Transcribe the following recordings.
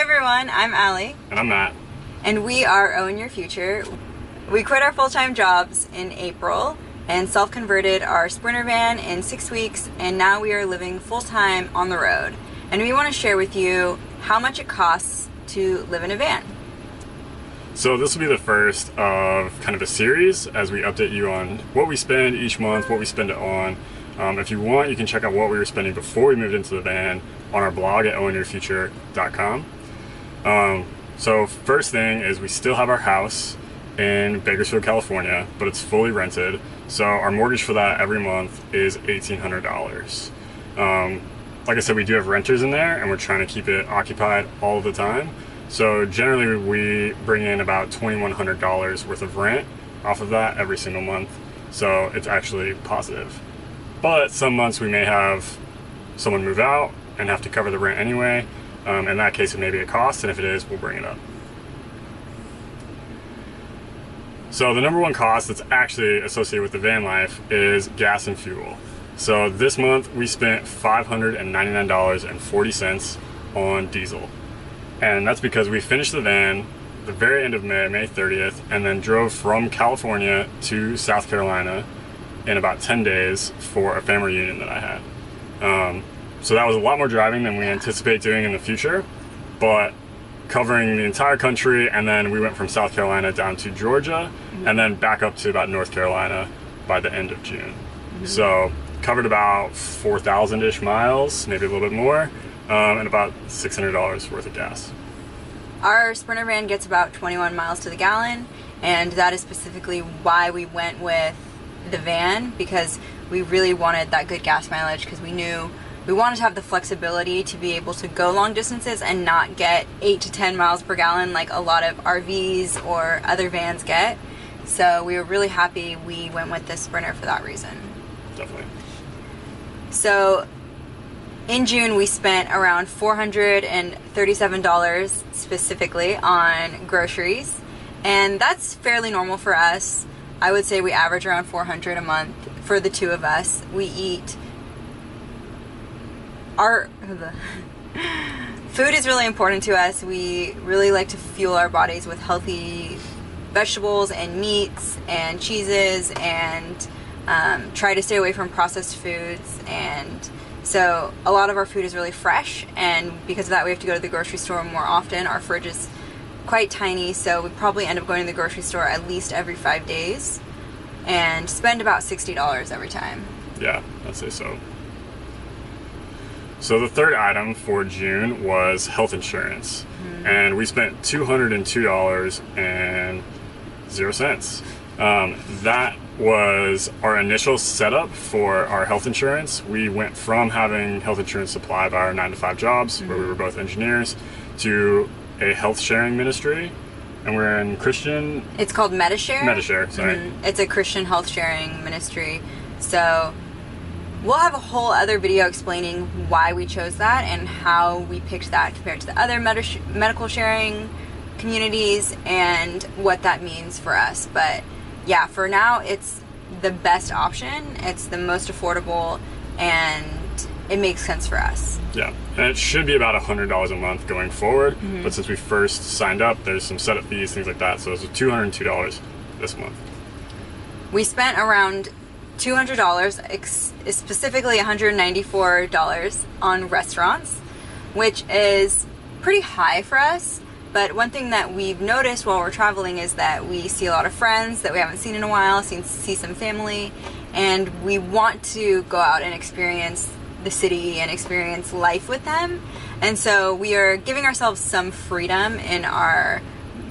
everyone, I'm Allie. And I'm Matt. And we are Owen Your Future. We quit our full-time jobs in April and self-converted our Sprinter van in 6 weeks, and now we are living full-time on the road. And we want to share with you how much it costs to live in a van. So this will be the first of kind of a series as we update you on what we spend each month, what we spend it on. If you want, you can check out what we were spending before we moved into the van on our blog at owenyourfuture.com. So first thing is we still have our house in Bakersfield, California, but it's fully rented. So our mortgage for that every month is $1,800. Like I said, we do have renters in there and we're trying to keep it occupied all the time. So generally we bring in about $2,100 worth of rent off of that every single month. So it's actually positive. But some months we may have someone move out and have to cover the rent anyway. In that case, it may be a cost, and if it is, we'll bring it up. So the number one cost that's actually associated with the van life is gas and fuel. So this month we spent $599.40 on diesel. And that's because we finished the van the very end of May, May 30th, and then drove from California to South Carolina in about 10 days for a family reunion that I had. So that was a lot more driving than we anticipate doing in the future, but covering the entire country, and then we went from South Carolina down to Georgia, and then back up to about North Carolina by the end of June. So covered about 4,000-ish miles, maybe a little bit more, and about $600 worth of gas. Our Sprinter van gets about 21 miles to the gallon, and that is specifically why we went with the van, because we really wanted that good gas mileage, because we knew we wanted to have the flexibility to be able to go long distances and not get 8 to 10 miles per gallon like a lot of RVs or other vans get. So we were really happy we went with this Sprinter for that reason. Definitely. So in June we spent around $437 specifically on groceries, and that's fairly normal for us. I would say we average around $400 a month for the two of us. We eat food is really important to us. We really like to fuel our bodies with healthy vegetables and meats and cheeses, and try to stay away from processed foods. And so a lot of our food is really fresh, and because of that we have to go to the grocery store more often. Our fridge is quite tiny, so we probably end up going to the grocery store at least every 5 days and spend about $60 every time. Yeah, I'd say so. So the third item for June was health insurance, and we spent $202.00. That was our initial setup for our health insurance. We went from having health insurance supplied by our 9-to-5 jobs, where we were both engineers, to a health sharing ministry, and we're in Christian. It's called Medishare. Medishare, sorry. It's a Christian health sharing ministry. So we'll have a whole other video explaining why we chose that and how we picked that compared to the other medical sharing communities and what that means for us. But yeah, for now it's the best option. It's the most affordable, and it makes sense for us. Yeah, and it should be about $100 a month going forward, but since we first signed up, there's some setup fees, things like that, so it's $202 this month. We spent around $200, specifically $194 on restaurants, which is pretty high for us. But one thing that we've noticed while we're traveling is that we see a lot of friends that we haven't seen in a while, see some family, and we want to go out and experience the city and experience life with them. And so we are giving ourselves some freedom in our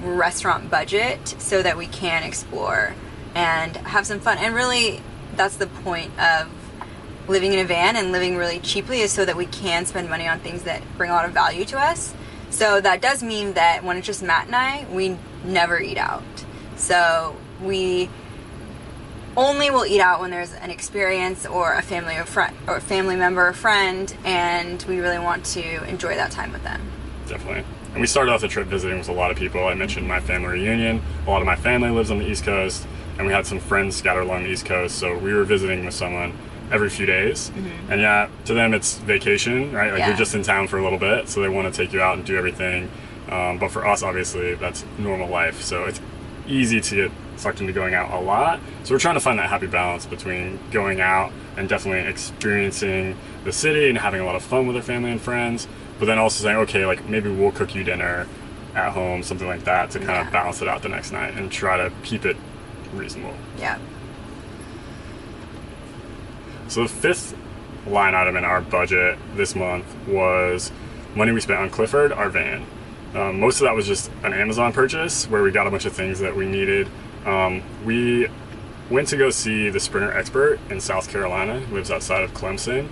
restaurant budget so that we can explore and have some fun. And really, that's the point of living in a van and living really cheaply, is so that we can spend money on things that bring a lot of value to us. So that does mean that when it's just Matt and I, we never eat out. So we only will eat out when there's an experience or a family or friend or family member or friend, and we really want to enjoy that time with them. Definitely. And we started off the trip visiting with a lot of people. I mentioned my family reunion. A lot of my family lives on the East Coast, and we had some friends scattered along the East Coast, so we were visiting with someone every few days. Mm-hmm. And yeah, to them it's vacation, right? Like you're just in town for a little bit, so they want to take you out and do everything But for us, obviously, that's normal life. So it's easy to get sucked into going out a lot. So we're trying to find that happy balance between going out and definitely experiencing the city and having a lot of fun with our family and friends, but then also saying, okay, like maybe we'll cook you dinner at home, something like that, to kind of balance it out the next night and try to keep it reasonable. Yeah. So the fifth line item in our budget this month was money we spent on Clifford, our van. Most of that was just an Amazon purchase where we got a bunch of things that we needed. We went to go see the Sprinter expert in South Carolina. He lives outside of Clemson.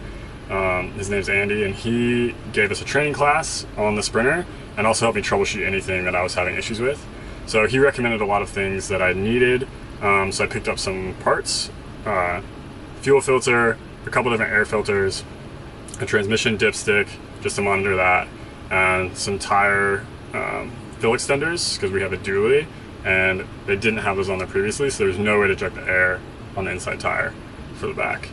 His name's Andy, and he gave us a training class on the Sprinter and also helped me troubleshoot anything that I was having issues with. So he recommended a lot of things that I needed. So I picked up some parts, fuel filter, a couple different air filters, a transmission dipstick just to monitor that, and some tire fill extenders because we have a dually, and they didn't have those on there previously, so there's no way to check the air on the inside tire for the back.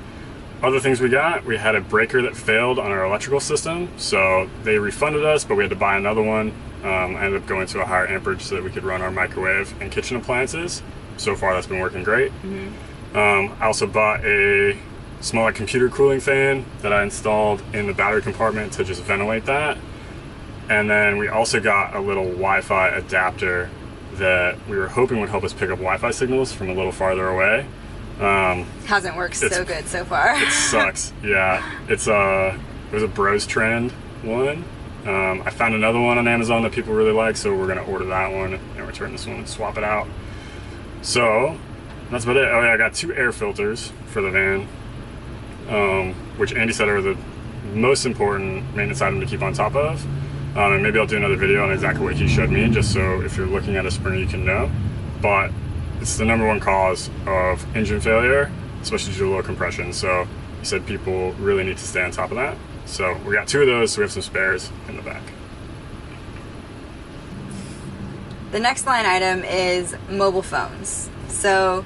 Other things we got, we had a breaker that failed on our electrical system, so they refunded us, but we had to buy another one. I ended up going to a higher amperage so that we could run our microwave and kitchen appliances. So far that's been working great. I also bought a small like, computer cooling fan that I installed in the battery compartment to just ventilate that. And then we also got a little Wi-Fi adapter that we were hoping would help us pick up Wi-Fi signals from a little farther away. Hasn't worked so good so far. It sucks. Yeah, it was a Bros Trend one. I found another one on Amazon that people really like, so we're gonna order that one and return this one and swap it out. So that's about it. Oh yeah, I got 2 air filters for the van, which Andy said are the most important maintenance item to keep on top of. And maybe I'll do another video on exactly what he showed me, just so if you're looking at a Sprinter you can know. But it's the #1 cause of engine failure, especially due to low compression. So he said people really need to stay on top of that. So we got 2 of those, so we have some spares in the back. The next line item is mobile phones. So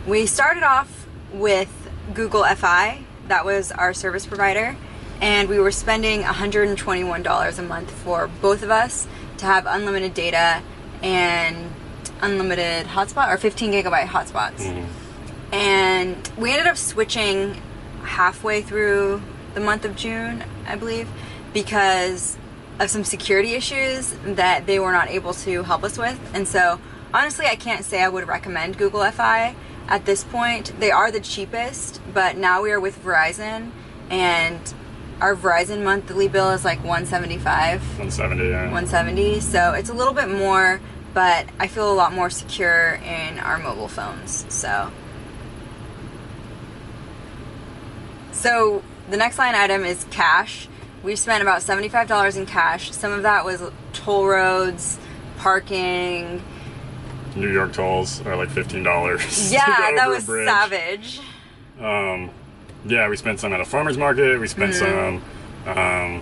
we started off with Google Fi. That was our service provider. And we were spending $121 a month for both of us to have unlimited data and unlimited hotspot, or 15 gigabyte hotspots. And we ended up switching halfway through the month of June, I believe, because of some security issues that they were not able to help us with. And so honestly, I can't say I would recommend Google Fi at this point. They are the cheapest, but now we are with Verizon, and our Verizon monthly bill is like $175. 170, yeah. 170, so it's a little bit more, but I feel a lot more secure in our mobile phones. So the next line item is cash. We spent about $75 in cash. Some of that was toll roads, parking. New York tolls are like $15. Yeah, that was savage. Yeah, we spent some at a farmer's market. We spent some, I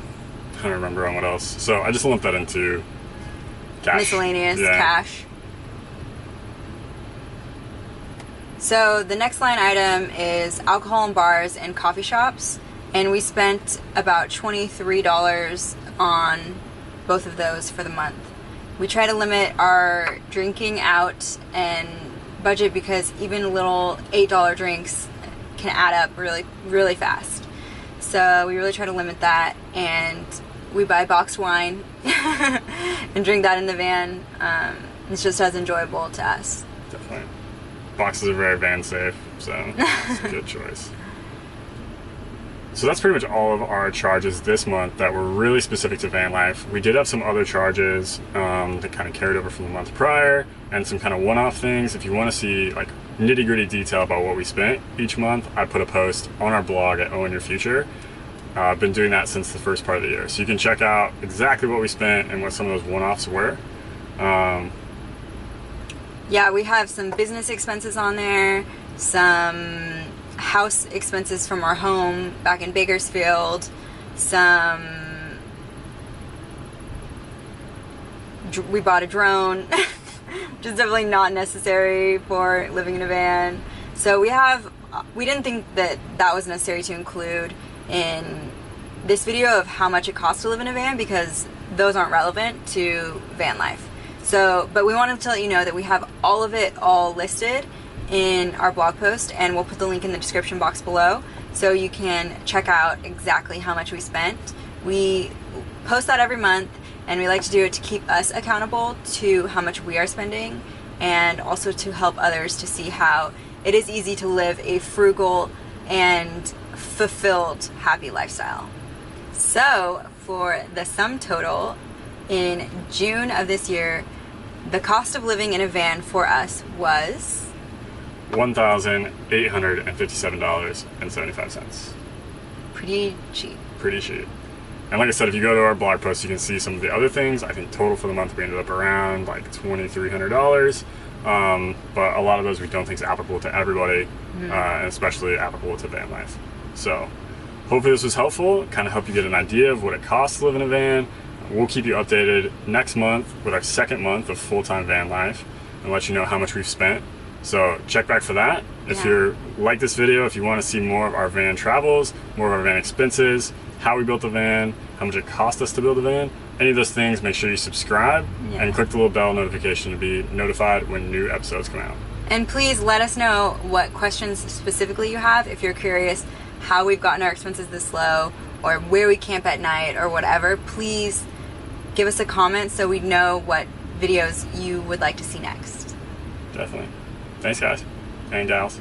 don't remember on what else. So I just lumped that into cash. Miscellaneous cash. So the next line item is alcohol in bars and coffee shops. And we spent about $23 on both of those for the month. We try to limit our drinking out and budget because even little $8 drinks can add up really, really fast. So we really try to limit that, and we buy boxed wine and drink that in the van. It's just as enjoyable to us. Definitely. Boxes are very van safe, so it's a good choice. So that's pretty much all of our charges this month that were really specific to van life. We did have some other charges that kind of carried over from the month prior, and some kind of one-off things. If you want to see like nitty-gritty detail about what we spent each month, I put a post on our blog at Owen Your Future. I've been doing that since the first part of the year, so you can check out exactly what we spent and what some of those one-offs were. Yeah, we have some business expenses on there, some house expenses from our home back in Bakersfield, we bought a drone, which is definitely not necessary for living in a van. So we didn't think that was necessary to include in this video of how much it costs to live in a van, because those aren't relevant to van life. So, but we wanted to let you know that we have all of it all listed in our blog post, and we'll put the link in the description box below so you can check out exactly how much we spent. We post that every month, and we like to do it to keep us accountable to how much we are spending, and also to help others to see how it is easy to live a frugal and fulfilled, happy lifestyle. So for the sum total, in June of this year, the cost of living in a van for us was $1,857.75. pretty cheap. Pretty cheap. And like I said, if you go to our blog post, you can see some of the other things. I think total for the month we ended up around like $2,300. But a lot of those we don't think is applicable to everybody, and especially applicable to van life. So hopefully this was helpful, kind of help you get an idea of what it costs to live in a van. We'll keep you updated next month with our second month of full-time van life and let you know how much we've spent. So check back for that. If you like this video, if you want to see more of our van travels, more of our van expenses, how we built the van, how much it cost us to build the van, any of those things, make sure you subscribe and click the little bell notification to be notified when new episodes come out. And please let us know what questions specifically you have. If you're curious how we've gotten our expenses this low, or where we camp at night, or whatever, please give us a comment so we know what videos you would like to see next. Definitely. Thanks, guys and gals.